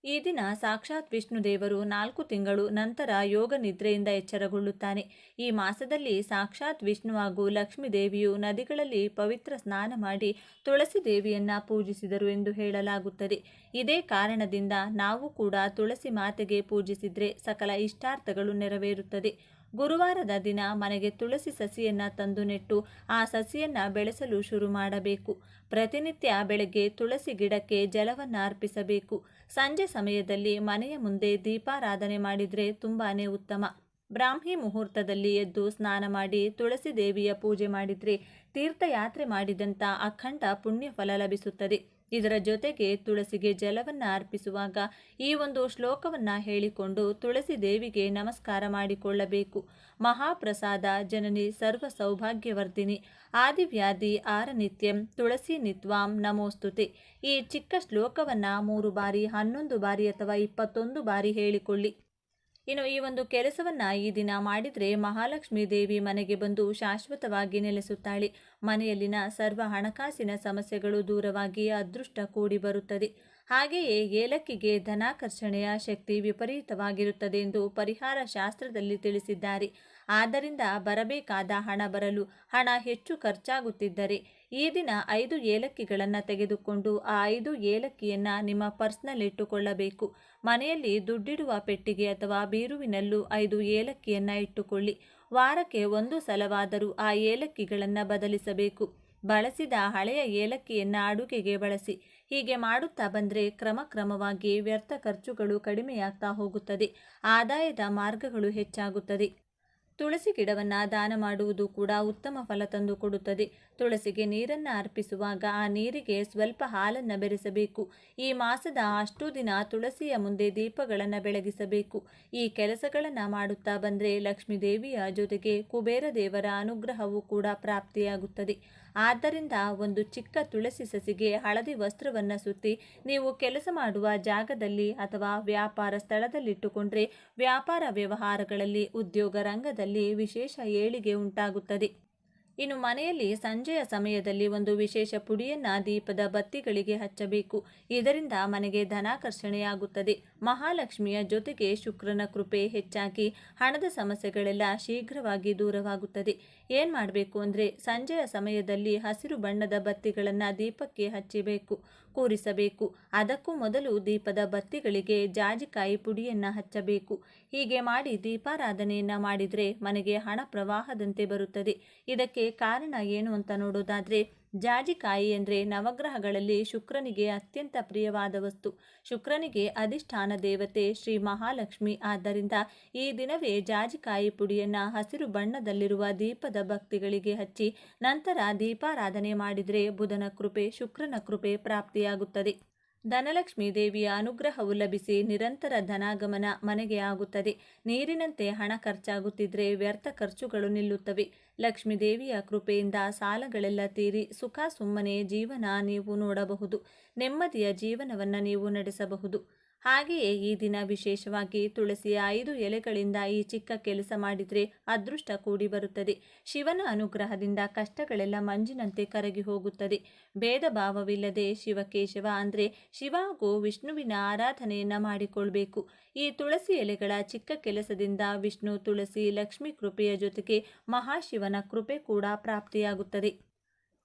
ಈ ದಿನ ಸಾಕ್ಷಾತ್ ವಿಷ್ಣುದೇವರು 4 ತಿಂಗಳು ನಂತರ ಯೋಗ ನಿದ್ರೆಯಿಂದ ಎಚ್ಚರಗೊಳ್ಳುತ್ತಾನೆ. ಈ ಮಾಸದಲ್ಲಿ ಸಾಕ್ಷಾತ್ ವಿಷ್ಣು ಹಾಗೂ ಲಕ್ಷ್ಮೀ ದೇವಿಯು ನದಿಗಳಲ್ಲಿ ಪವಿತ್ರ ಸ್ನಾನ ಮಾಡಿ ತುಳಸಿ ದೇವಿಯನ್ನು ಪೂಜಿಸಿದರು ಎಂದು ಹೇಳಲಾಗುತ್ತದೆ. ಇದೇ ಕಾರಣದಿಂದ ನಾವು ಕೂಡ ತುಳಸಿ ಮಾತೆಗೆ ಪೂಜಿಸಿದರೆ ಸಕಲ ಇಷ್ಟಾರ್ಥಗಳು ನೆರವೇರುತ್ತದೆ. ಗುರುವಾರದ ದಿನ ಮನೆಗೆ ತುಳಸಿ ಸಸಿಯನ್ನು ತಂದು ನೆಟ್ಟು ಆ ಸಸಿಯನ್ನು ಬೆಳೆಸಲು ಶುರು ಮಾಡಬೇಕು. ಪ್ರತಿನಿತ್ಯ ಬೆಳಗ್ಗೆ ತುಳಸಿ ಗಿಡಕ್ಕೆ ಜಲವನ್ನು ಅರ್ಪಿಸಬೇಕು. ಸಂಜೆ ಸಮಯದಲ್ಲಿ ಮನೆಯ ಮುಂದೆ ದೀಪಾರಾಧನೆ ಮಾಡಿದರೆ ತುಂಬಾ ಉತ್ತಮ. ಬ್ರಾಹ್ಮಿ ಮುಹೂರ್ತದಲ್ಲಿ ಎದ್ದು ಸ್ನಾನ ಮಾಡಿ ತುಳಸಿ ದೇವಿಯ ಪೂಜೆ ಮಾಡಿದರೆ ತೀರ್ಥಯಾತ್ರೆ ಮಾಡಿದಂಥ ಅಖಂಡ ಪುಣ್ಯ ಫಲ ಲಭಿಸುತ್ತದೆ. ಇದರ ಜೊತೆಗೆ ತುಳಸಿಗೆ ಜಲವನ್ನು ಅರ್ಪಿಸುವಾಗ ಈ ಒಂದು ಶ್ಲೋಕವನ್ನು ಹೇಳಿಕೊಂಡು ತುಳಸಿ ದೇವಿಗೆ ನಮಸ್ಕಾರ ಮಾಡಿಕೊಳ್ಳಬೇಕು. ಮಹಾಪ್ರಸಾದ ಜನನಿ ಸರ್ವ ಸೌಭಾಗ್ಯವರ್ಧಿನಿ ಆದಿವ್ಯಾಧಿ ಆರನಿತ್ಯಂ ತುಳಸಿ ನಿತ್ವಾಂ ನಮೋಸ್ತುತೆ. ಈ ಚಿಕ್ಕ ಶ್ಲೋಕವನ್ನು 3 ಬಾರಿ, 11 ಬಾರಿ ಅಥವಾ 21 ಬಾರಿ ಹೇಳಿಕೊಳ್ಳಿ. ಇನ್ನು ಈ ಒಂದು ಕೆಲಸವನ್ನು ಈ ದಿನ ಮಾಡಿದರೆ ಮಹಾಲಕ್ಷ್ಮೀ ದೇವಿ ಮನೆಗೆ ಬಂದು ಶಾಶ್ವತವಾಗಿ ನೆಲೆಸುತ್ತಾಳೆ. ಮನೆಯಲ್ಲಿನ ಸರ್ವ ಹಣಕಾಸಿನ ಸಮಸ್ಯೆಗಳು ದೂರವಾಗಿ ಅದೃಷ್ಟ ಕೂಡಿ ಬರುತ್ತದೆ. ಹಾಗೆಯೇ ಏಲಕ್ಕಿಗೆ ಧನಾಕರ್ಷಣೆಯ ಶಕ್ತಿ ವಿಪರೀತವಾಗಿರುತ್ತದೆ ಎಂದು ಪರಿಹಾರ ಶಾಸ್ತ್ರದಲ್ಲಿ ತಿಳಿಸಿದ್ದಾರೆ. ಆದ್ದರಿಂದ ಬರಬೇಕಾದ ಹಣ ಬರಲು ಹಣ ಹೆಚ್ಚು ಖರ್ಚಾಗುತ್ತಿದ್ದರೆ ಈ ದಿನ 5 ಏಲಕ್ಕಿಗಳನ್ನು ತೆಗೆದುಕೊಂಡು ಆ 5 ಏಲಕ್ಕಿಯನ್ನು ನಿಮ್ಮ ಪರ್ಸ್ನಲ್ಲಿ ಇಟ್ಟುಕೊಳ್ಳಬೇಕು. ಮನೆಯಲ್ಲಿ ದುಡ್ಡಿಡುವ ಪೆಟ್ಟಿಗೆ ಅಥವಾ ಬೀರುವಿನಲ್ಲೂ 5 ಏಲಕ್ಕಿಯನ್ನು ಇಟ್ಟುಕೊಳ್ಳಿ. ವಾರಕ್ಕೆ 1 ಸಲವಾದರೂ ಆ ಏಲಕ್ಕಿಗಳನ್ನು ಬದಲಿಸಬೇಕು. ಬಳಸಿದ ಹಳೆಯ ಏಲಕ್ಕಿಯನ್ನು ಅಡುಗೆಗೆ ಬಳಸಿ. ಹೀಗೆ ಮಾಡುತ್ತಾ ಬಂದರೆ ಕ್ರಮಕ್ರಮವಾಗಿ ವ್ಯರ್ಥ ಖರ್ಚುಗಳು ಕಡಿಮೆಯಾಗ್ತಾ ಹೋಗುತ್ತದೆ. ಆದಾಯದ ಮಾರ್ಗಗಳು ಹೆಚ್ಚಾಗುತ್ತದೆ. ತುಳಸಿ ಗಿಡವನ್ನು ದಾನ ಮಾಡುವುದು ಕೂಡ ಉತ್ತಮ ಫಲ ತಂದು ಕೊಡುತ್ತದೆ. ತುಳಸಿಗೆ ನೀರನ್ನು ಅರ್ಪಿಸುವಾಗ ಆ ನೀರಿಗೆ ಸ್ವಲ್ಪ ಹಾಲನ್ನು ಬೆರೆಸಬೇಕು. ಈ ಮಾಸದ ಅಷ್ಟೂ ದಿನ ತುಳಸಿಯ ಮುಂದೆ ದೀಪಗಳನ್ನು ಬೆಳಗಿಸಬೇಕು. ಈ ಕೆಲಸಗಳನ್ನು ಮಾಡುತ್ತಾ ಬಂದರೆ ಲಕ್ಷ್ಮೀ ದೇವಿಯ ಜೊತೆಗೆ ಕುಬೇರ ದೇವರ ಅನುಗ್ರಹವೂ ಕೂಡ ಪ್ರಾಪ್ತಿಯಾಗುತ್ತದೆ. ಆದ್ದರಿಂದ ಒಂದು ಚಿಕ್ಕ ತುಳಸಿ ಸಸಿಗೆ ಹಳದಿ ವಸ್ತ್ರವನ್ನು ಸುತ್ತಿ ನೀವು ಕೆಲಸ ಮಾಡುವ ಜಾಗದಲ್ಲಿ ಅಥವಾ ವ್ಯಾಪಾರ ಸ್ಥಳದಲ್ಲಿಟ್ಟುಕೊಂಡ್ರೆ ವ್ಯಾಪಾರ ವ್ಯವಹಾರಗಳಲ್ಲಿ, ಉದ್ಯೋಗ ರಂಗದಲ್ಲಿ ವಿಶೇಷ ಏಳಿಗೆ ಉಂಟಾಗುತ್ತದೆ. ಇನ್ನು ಮನೆಯಲ್ಲಿ ಸಂಜೆಯ ಸಮಯದಲ್ಲಿ ಒಂದು ವಿಶೇಷ ಪುಡಿಯನ್ನು ದೀಪದ ಬತ್ತಿಗಳಿಗೆ ಹಚ್ಚಬೇಕು. ಇದರಿಂದ ಮನೆಗೆ ಧನಾಕರ್ಷಣೆಯಾಗುತ್ತದೆ. ಮಹಾಲಕ್ಷ್ಮಿಯ ಜೊತೆಗೆ ಶುಕ್ರನ ಕೃಪೆ ಹೆಚ್ಚಾಗಿ ಹಣದ ಸಮಸ್ಯೆಗಳೆಲ್ಲ ಶೀಘ್ರವಾಗಿ ದೂರವಾಗುತ್ತದೆ. ಏನು ಮಾಡಬೇಕು ಅಂದರೆ ಸಂಜೆಯ ಸಮಯದಲ್ಲಿ ಹಸಿರು ಬಣ್ಣದ ಬತ್ತಿಗಳನ್ನು ದೀಪಕ್ಕೆ ಹಚ್ಚಬೇಕು, ಕೂರಿಸಬೇಕು. ಅದಕ್ಕೂ ಮೊದಲು ದೀಪದ ಬತ್ತಿಗಳಿಗೆ ಜಾಜಿಕಾಯಿ ಪುಡಿಯನ್ನು ಹಚ್ಚಬೇಕು. ಹೀಗೆ ಮಾಡಿ ದೀಪಾರಾಧನೆಯನ್ನು ಮಾಡಿದರೆ ಮನೆಗೆ ಹಣ ಪ್ರವಾಹದಂತೆ ಬರುತ್ತದೆ. ಇದಕ್ಕೆ ಕಾರಣ ಏನು ಅಂತ ನೋಡೋದಾದರೆ, ಜಾಜಿಕಾಯಿ ಅಂದರೆ ನವಗ್ರಹಗಳಲ್ಲಿ ಶುಕ್ರನಿಗೆ ಅತ್ಯಂತ ಪ್ರಿಯವಾದ ವಸ್ತು. ಶುಕ್ರನಿಗೆ ಅಧಿಷ್ಠಾನ ದೇವತೆ ಶ್ರೀ ಮಹಾಲಕ್ಷ್ಮಿ. ಆದ್ದರಿಂದ ಈ ದಿನವೇ ಜಾಜಿಕಾಯಿ ಪುಡಿಯನ್ನು ಹಸಿರು ಬಣ್ಣದಲ್ಲಿರುವ ದೀಪದ ಬತ್ತಿಗಳಿಗೆ ಹಚ್ಚಿ ನಂತರ ದೀಪಾರಾಧನೆ ಮಾಡಿದರೆ ಬುಧನ ಕೃಪೆ, ಶುಕ್ರನ ಕೃಪೆ ಪ್ರಾಪ್ತಿಯಾಗುತ್ತದೆ. ಧನಲಕ್ಷ್ಮೀ ದೇವಿಯ ಅನುಗ್ರಹವು ಲಭಿಸಿ ನಿರಂತರ ಧನಾಗಮನ ಮನೆಗೆ ಆಗುತ್ತದೆ. ನೀರಿನಂತೆ ಹಣ ಖರ್ಚಾಗುತ್ತಿದ್ದರೆ ವ್ಯರ್ಥ ಖರ್ಚುಗಳು ನಿಲ್ಲುತ್ತವೆ. ಲಕ್ಷ್ಮೀ ದೇವಿಯ ಕೃಪೆಯಿಂದ ಸಾಲಗಳೆಲ್ಲ ತೀರಿ ಸುಖ ಸುಮ್ಮನೆ ಜೀವನ ನೀವು ನೋಡಬಹುದು. ನೆಮ್ಮದಿಯ ಜೀವನವನ್ನು ನೀವು ನಡೆಸಬಹುದು. ಹಾಗೆಯೇ ಈ ದಿನ ವಿಶೇಷವಾಗಿ ತುಳಸಿಯ 5 ಎಲೆಗಳಿಂದ ಈ ಚಿಕ್ಕ ಕೆಲಸ ಮಾಡಿದರೆ ಅದೃಷ್ಟ ಕೂಡಿ ಬರುತ್ತದೆ. ಶಿವನ ಅನುಗ್ರಹದಿಂದ ಕಷ್ಟಗಳೆಲ್ಲ ಮಂಜಿನಂತೆ ಕರಗಿ ಹೋಗುತ್ತದೆ. ಭೇದ ಭಾವವಿಲ್ಲದೆ ಶಿವಕೇಶವ ಅಂದರೆ ಶಿವ ಹಾಗೂ ವಿಷ್ಣುವಿನ ಆರಾಧನೆಯನ್ನು ಮಾಡಿಕೊಳ್ಬೇಕು. ಈ ತುಳಸಿ ಎಲೆಗಳ ಚಿಕ್ಕ ಕೆಲಸದಿಂದ ವಿಷ್ಣು, ತುಳಸಿ, ಲಕ್ಷ್ಮೀ ಕೃಪೆಯ ಜೊತೆಗೆ ಮಹಾಶಿವನ ಕೃಪೆ ಕೂಡ ಪ್ರಾಪ್ತಿಯಾಗುತ್ತದೆ.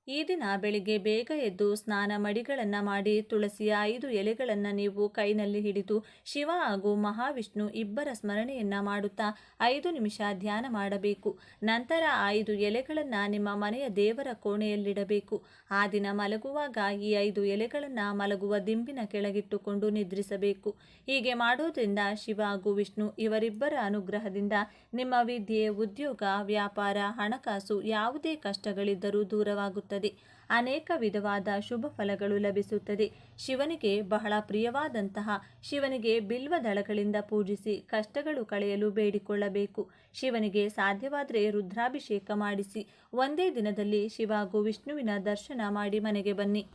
ಈ ದಿನ ಬೆಳಿಗ್ಗೆ ಬೇಗ ಎದ್ದು ಸ್ನಾನ ಮಡಿಗಳನ್ನು ಮಾಡಿ ತುಳಸಿಯ 5 ಎಲೆಗಳನ್ನು ನೀವು ಕೈನಲ್ಲಿ ಹಿಡಿದು ಶಿವ ಹಾಗೂ ಮಹಾವಿಷ್ಣು ಇಬ್ಬರ ಸ್ಮರಣೆಯನ್ನು ಮಾಡುತ್ತಾ 5 ನಿಮಿಷ ಧ್ಯಾನ ಮಾಡಬೇಕು. ನಂತರ 5 ಎಲೆಗಳನ್ನು ನಿಮ್ಮ ಮನೆಯ ದೇವರ ಕೋಣೆಯಲ್ಲಿಡಬೇಕು. ಆ ದಿನ ಮಲಗುವಾಗ ಈ 5 ಎಲೆಗಳನ್ನು ಮಲಗುವ ದಿಂಬಿನ ಕೆಳಗಿಟ್ಟುಕೊಂಡು ನಿದ್ರಿಸಬೇಕು. ಹೀಗೆ ಮಾಡೋದ್ರಿಂದ ಶಿವ ಹಾಗೂ ವಿಷ್ಣು ಇವರಿಬ್ಬರ ಅನುಗ್ರಹದಿಂದ ನಿಮ್ಮ ವಿದ್ಯೆ, ಉದ್ಯೋಗ, ವ್ಯಾಪಾರ, ಹಣಕಾಸು ಯಾವುದೇ ಕಷ್ಟಗಳಿದ್ದರೂ ದೂರವಾಗುತ್ತದೆ. ಅನೇಕ ವಿಧವಾದ ಶುಭ ಫಲಗಳು ಲಭಿಸುತ್ತದೆ. ಶಿವನಿಗೆ ಬಹಳ ಪ್ರಿಯವಾದಂತಹ ಶಿವನಿಗೆ ಬಿಲ್ವ ದಳಗಳಿಂದ ಪೂಜಿಸಿ ಕಷ್ಟಗಳು ಕಳೆಯಲು ಬೇಡಿಕೊಳ್ಳಬೇಕು. ಶಿವನಿಗೆ ಸಾಧ್ಯವಾದರೆ ರುದ್ರಾಭಿಷೇಕ ಮಾಡಿಸಿ ಒಂದೇ ದಿನದಲ್ಲಿ ಶಿವ ಹಾಗೂ ವಿಷ್ಣುವಿನ ದರ್ಶನ ಮಾಡಿ ಮನೆಗೆ ಬನ್ನಿ.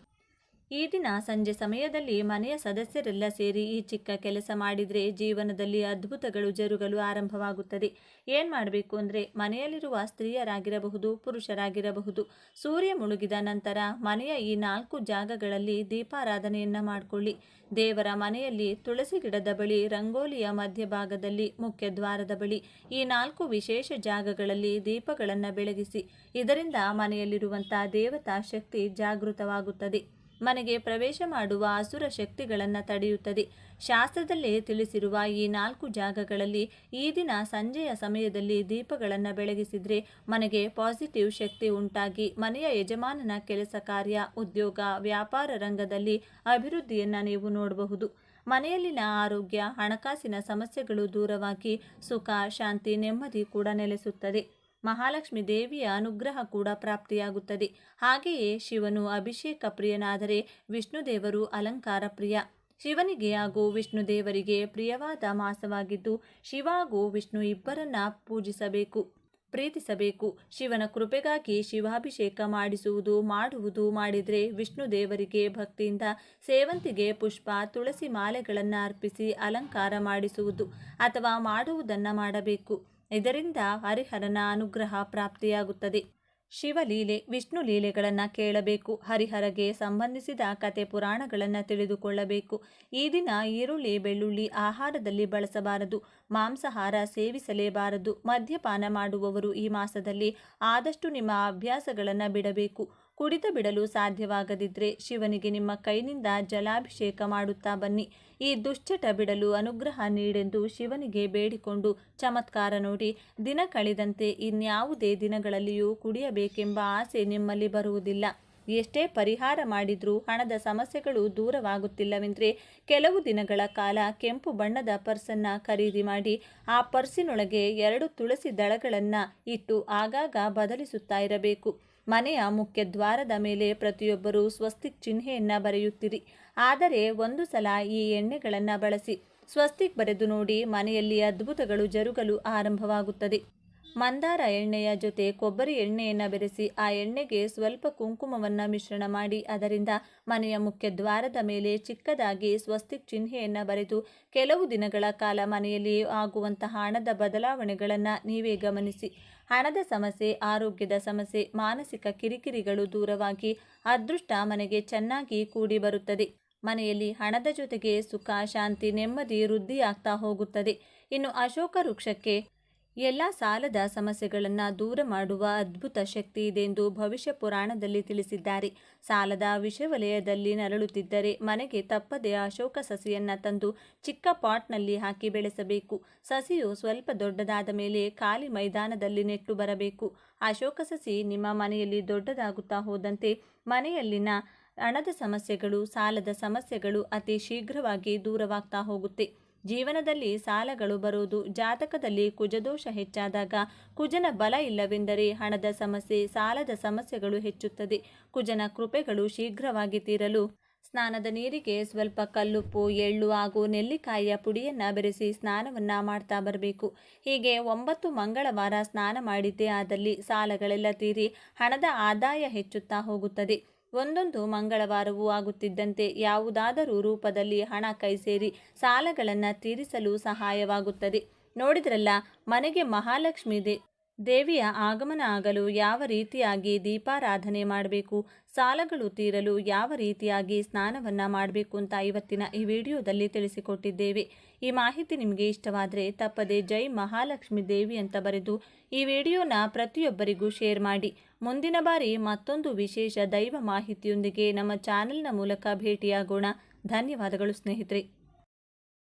ಈ ದಿನ ಸಂಜೆ ಸಮಯದಲ್ಲಿ ಮನೆಯ ಸದಸ್ಯರೆಲ್ಲ ಸೇರಿ ಈ ಚಿಕ್ಕ ಕೆಲಸ ಮಾಡಿದರೆ ಜೀವನದಲ್ಲಿ ಅದ್ಭುತಗಳು ಜರುಗಲು ಆರಂಭವಾಗುತ್ತದೆ. ಏನು ಮಾಡಬೇಕು ಅಂದರೆ ಮನೆಯಲ್ಲಿರುವ ಸ್ತ್ರೀಯರಾಗಿರಬಹುದು, ಪುರುಷರಾಗಿರಬಹುದು, ಸೂರ್ಯ ಮುಳುಗಿದ ನಂತರ ಮನೆಯ ಈ 4 ಜಾಗಗಳಲ್ಲಿ ದೀಪಾರಾಧನೆಯನ್ನು ಮಾಡಿಕೊಳ್ಳಿ. ದೇವರ ಮನೆಯಲ್ಲಿ ತುಳಸಿ ಗಿಡದ ಬಳಿ, ರಂಗೋಲಿಯ ಮಧ್ಯಭಾಗದಲ್ಲಿ, ಮುಖ್ಯ ದ್ವಾರದ ಬಳಿ ಈ 4 ವಿಶೇಷ ಜಾಗಗಳಲ್ಲಿ ದೀಪಗಳನ್ನು ಬೆಳಗಿಸಿ. ಇದರಿಂದ ಮನೆಯಲ್ಲಿರುವಂಥ ದೇವತಾ ಶಕ್ತಿ ಜಾಗೃತವಾಗುತ್ತದೆ. ಮನೆಗೆ ಪ್ರವೇಶ ಮಾಡುವ ಅಸುರ ಶಕ್ತಿಗಳನ್ನು ತಡೆಯುತ್ತದೆ. ಶಾಸ್ತ್ರದಲ್ಲೇ ತಿಳಿಸಿರುವ ಈ 4 ಜಾಗಗಳಲ್ಲಿ ಈ ದಿನ ಸಂಜೆಯ ಸಮಯದಲ್ಲಿ ದೀಪಗಳನ್ನು ಬೆಳಗಿಸಿದರೆ ಮನೆಗೆ ಪಾಸಿಟಿವ್ ಶಕ್ತಿ ಉಂಟಾಗಿ ಮನೆಯ ಯಜಮಾನನ ಕೆಲಸ ಕಾರ್ಯ, ಉದ್ಯೋಗ, ವ್ಯಾಪಾರ ರಂಗದಲ್ಲಿ ಅಭಿವೃದ್ಧಿಯನ್ನು ನೀವು ನೋಡಬಹುದು. ಮನೆಯಲ್ಲಿನ ಆರೋಗ್ಯ, ಹಣಕಾಸಿನ ಸಮಸ್ಯೆಗಳು ದೂರವಾಗಿ ಸುಖ, ಶಾಂತಿ, ನೆಮ್ಮದಿ ಕೂಡ ನೆಲೆಸುತ್ತದೆ. ಮಹಾಲಕ್ಷ್ಮಿ ದೇವಿಯ ಅನುಗ್ರಹ ಕೂಡ ಪ್ರಾಪ್ತಿಯಾಗುತ್ತದೆ. ಹಾಗೆಯೇ ಶಿವನು ಅಭಿಷೇಕ ಪ್ರಿಯನಾದರೆ ವಿಷ್ಣುದೇವರು ಅಲಂಕಾರ ಪ್ರಿಯ. ಶಿವನಿಗೆ ಹಾಗೂ ವಿಷ್ಣುದೇವರಿಗೆ ಪ್ರಿಯವಾದ ಮಾಸವಾಗಿದ್ದು ಶಿವ ಹಾಗೂ ವಿಷ್ಣು ಇಬ್ಬರನ್ನ ಪೂಜಿಸಬೇಕು, ಪ್ರೀತಿಸಬೇಕು. ಶಿವನ ಕೃಪೆಗಾಗಿ ಶಿವಾಭಿಷೇಕ ಮಾಡಿದರೆ ವಿಷ್ಣು ದೇವರಿಗೆ ಭಕ್ತಿಯಿಂದ ಸೇವಂತಿಗೆ ಪುಷ್ಪ, ತುಳಸಿ ಮಾಲೆಗಳನ್ನು ಅರ್ಪಿಸಿ ಅಲಂಕಾರ ಮಾಡಿಸುವುದು ಅಥವಾ ಮಾಡುವುದನ್ನು ಮಾಡಬೇಕು. ಇದರಿಂದ ಹರಿಹರನ ಅನುಗ್ರಹ ಪ್ರಾಪ್ತಿಯಾಗುತ್ತದೆ. ಶಿವಲೀಲೆ, ವಿಷ್ಣು ಲೀಲೆಗಳನ್ನು ಕೇಳಬೇಕು. ಹರಿಹರಗೆ ಸಂಬಂಧಿಸಿದ ಕತೆ ಪುರಾಣಗಳನ್ನು ತಿಳಿದುಕೊಳ್ಳಬೇಕು. ಈ ದಿನ ಈರುಳ್ಳಿ, ಬೆಳ್ಳುಳ್ಳಿ ಆಹಾರದಲ್ಲಿ ಬಳಸಬಾರದು. ಮಾಂಸಾಹಾರ ಸೇವಿಸಲೇಬಾರದು. ಮದ್ಯಪಾನ ಮಾಡುವವರು ಈ ಮಾಸದಲ್ಲಿ ಆದಷ್ಟು ನಿಮ್ಮ ಅಭ್ಯಾಸಗಳನ್ನು ಬಿಡಬೇಕು. ಕುಡಿತ ಬಿಡಲು ಸಾಧ್ಯವಾಗದಿದ್ದರೆ ಶಿವನಿಗೆ ನಿಮ್ಮ ಕೈನಿಂದ ಜಲಾಭಿಷೇಕ ಮಾಡುತ್ತಾ ಬನ್ನಿ. ಈ ದುಶ್ಚಟ ಬಿಡಲು ಅನುಗ್ರಹ ನೀಡೆಂದು ಶಿವನಿಗೆ ಬೇಡಿಕೊಂಡು ಚಮತ್ಕಾರ ನೋಡಿ. ದಿನ ಕಳೆದಂತೆ ಇನ್ಯಾವುದೇ ದಿನಗಳಲ್ಲಿಯೂ ಕುಡಿಯಬೇಕೆಂಬ ಆಸೆ ನಿಮ್ಮಲ್ಲಿ ಬರುವುದಿಲ್ಲ. ಎಷ್ಟೇ ಪರಿಹಾರ ಮಾಡಿದರೂ ಹಣದ ಸಮಸ್ಯೆಗಳು ದೂರವಾಗುತ್ತಿಲ್ಲವೆಂದರೆ ಕೆಲವು ದಿನಗಳ ಕಾಲ ಕೆಂಪು ಬಣ್ಣದ ಪರ್ಸನ್ನು ಖರೀದಿ ಮಾಡಿ ಆ ಪರ್ಸಿನೊಳಗೆ 2 ತುಳಸಿ ದಳಗಳನ್ನು ಇಟ್ಟು ಆಗಾಗ ಬದಲಿಸುತ್ತಾ ಇರಬೇಕು. ಮನೆಯ ಮುಖ್ಯ ದ್ವಾರದ ಮೇಲೆ ಪ್ರತಿಯೊಬ್ಬರೂ ಸ್ವಸ್ತಿಕ್ ಚಿಹ್ನೆಯನ್ನು ಬರೆಯುತ್ತಿರಿ. ಆದರೆ ಒಂದು ಸಲ ಈ ಎಣ್ಣೆಗಳನ್ನು ಬಳಸಿ ಸ್ವಸ್ತಿಕ್ ಬರೆದು ನೋಡಿ, ಮನೆಯಲ್ಲಿ ಅದ್ಭುತಗಳು ಜರುಗಲು ಆರಂಭವಾಗುತ್ತದೆ. ಮಂದಾರ ಎಣ್ಣೆಯ ಜೊತೆ ಕೊಬ್ಬರಿ ಎಣ್ಣೆಯನ್ನು ಬೆರೆಸಿ ಆ ಎಣ್ಣೆಗೆ ಸ್ವಲ್ಪ ಕುಂಕುಮವನ್ನು ಮಿಶ್ರಣ ಮಾಡಿ ಅದರಿಂದ ಮನೆಯ ಮುಖ್ಯ ದ್ವಾರದ ಮೇಲೆ ಚಿಕ್ಕದಾಗಿ ಸ್ವಸ್ತಿಕ್ ಚಿಹ್ನೆಯನ್ನು ಬರೆದು ಕೆಲವು ದಿನಗಳ ಕಾಲ ಮನೆಯಲ್ಲಿ ಆಗುವಂತಹ ಹಣದ ಬದಲಾವಣೆಗಳನ್ನು ನೀವೇ ಗಮನಿಸಿ. ಹಣದ ಸಮಸ್ಯೆ, ಆರೋಗ್ಯದ ಸಮಸ್ಯೆ, ಮಾನಸಿಕ ಕಿರಿಕಿರಿಗಳು ದೂರವಾಗಿ ಅದೃಷ್ಟ ಮನೆಗೆ ಚೆನ್ನಾಗಿ ಕೂಡಿ ಬರುತ್ತದೆ. ಮನೆಯಲ್ಲಿ ಹಣದ ಜೊತೆಗೆ ಸುಖ, ಶಾಂತಿ, ನೆಮ್ಮದಿ ವೃದ್ಧಿಯಾಗ್ತಾ ಹೋಗುತ್ತದೆ. ಇನ್ನು ಅಶೋಕ ವೃಕ್ಷಕ್ಕೆ ಎಲ್ಲ ಸಾಲದ ಸಮಸ್ಯೆಗಳನ್ನು ದೂರ ಮಾಡುವ ಅದ್ಭುತ ಶಕ್ತಿ ಇದೆ ಎಂದು ಭವಿಷ್ಯ ಪುರಾಣದಲ್ಲಿ ತಿಳಿಸಿದ್ದಾರೆ. ಸಾಲದ ವಿಷವಲಯದಲ್ಲಿ ನರಳುತ್ತಿದ್ದರೆ ಮನೆಗೆ ತಪ್ಪದೆ ಅಶೋಕ ಸಸಿಯನ್ನು ತಂದು ಚಿಕ್ಕ ಪಾಟ್ನಲ್ಲಿ ಹಾಕಿ ಬೆಳೆಸಬೇಕು. ಸಸಿಯು ಸ್ವಲ್ಪ ದೊಡ್ಡದಾದ ಮೇಲೆ ಖಾಲಿ ಮೈದಾನದಲ್ಲಿ ನೆಟ್ಟು ಬರಬೇಕು. ಅಶೋಕ ಸಸಿ ನಿಮ್ಮ ಮನೆಯಲ್ಲಿ ದೊಡ್ಡದಾಗುತ್ತಾ ಹೋದಂತೆ ಮನೆಯಲ್ಲಿನ ಹಣದ ಸಮಸ್ಯೆಗಳು, ಸಾಲದ ಸಮಸ್ಯೆಗಳು ಅತಿ ಶೀಘ್ರವಾಗಿ ದೂರವಾಗ್ತಾ ಹೋಗುತ್ತೆ. ಜೀವನದಲ್ಲಿ ಸಾಲಗಳು ಬರುವುದು, ಜಾತಕದಲ್ಲಿ ಕುಜದೋಷ ಹೆಚ್ಚಾದಾಗ, ಕುಜನ ಬಲ ಇಲ್ಲವೆಂದರೆ ಹಣದ ಸಮಸ್ಯೆ, ಸಾಲದ ಸಮಸ್ಯೆಗಳು ಹೆಚ್ಚುತ್ತದೆ. ಕುಜನ ಕೃಪೆಗಳು ಶೀಘ್ರವಾಗಿ ತೀರಲು ಸ್ನಾನದ ನೀರಿಗೆ ಸ್ವಲ್ಪ ಕಲ್ಲುಪ್ಪು, ಎಳ್ಳು ಹಾಗೂ ನೆಲ್ಲಿಕಾಯಿಯ ಪುಡಿಯನ್ನು ಬೆರೆಸಿ ಸ್ನಾನವನ್ನು ಮಾಡ್ತಾ ಬರಬೇಕು. ಹೀಗೆ 9 ಮಂಗಳವಾರ ಸ್ನಾನ ಮಾಡಿದ್ದೇ ಆದಲ್ಲಿ ಸಾಲಗಳೆಲ್ಲ ತೀರಿ ಹಣದ ಆದಾಯ ಹೆಚ್ಚುತ್ತಾ ಹೋಗುತ್ತದೆ. ಒಂದೊಂದು ಮಂಗಳವಾರವೂ ಆಗುತ್ತಿದ್ದಂತೆ ಯಾವುದಾದರೂ ರೂಪದಲ್ಲಿ ಹಣ ಕೈ ಸೇರಿ ಸಾಲಗಳನ್ನು ತೀರಿಸಲು ಸಹಾಯವಾಗುತ್ತದೆ. ನೋಡಿದ್ರಲ್ಲ, ಮನೆಗೆ ಮಹಾಲಕ್ಷ್ಮಿ ದೇವಿಯ ಆಗಮನ ಆಗಲು ಯಾವ ರೀತಿಯಾಗಿ ದೀಪಾರಾಧನೆ ಮಾಡಬೇಕು, ಸಾಲಗಳು ತೀರಲು ಯಾವ ರೀತಿಯಾಗಿ ಸ್ನಾನವನ್ನು ಮಾಡಬೇಕು ಅಂತ ಇವತ್ತಿನ ಈ ವಿಡಿಯೋದಲ್ಲಿ ತಿಳಿಸಿಕೊಟ್ಟಿದ್ದೇವೆ. ಈ ಮಾಹಿತಿ ನಿಮಗೆ ಇಷ್ಟವಾದರೆ ತಪ್ಪದೆ ಜೈ ಮಹಾಲಕ್ಷ್ಮಿ ದೇವಿ ಅಂತ ಬರೆದು ಈ ವಿಡಿಯೋನ ಪ್ರತಿಯೊಬ್ಬರಿಗೂ ಶೇರ್ ಮಾಡಿ. ಮುಂದಿನ ಬಾರಿ ಮತ್ತೊಂದು ವಿಶೇಷ ದೈವ ಮಾಹಿತಿಯೊಂದಿಗೆ ನಮ್ಮ ಚಾನೆಲ್ನ ಮೂಲಕ ಭೇಟಿಯಾಗೋಣ. ಧನ್ಯವಾದಗಳು ಸ್ನೇಹಿತರೆ.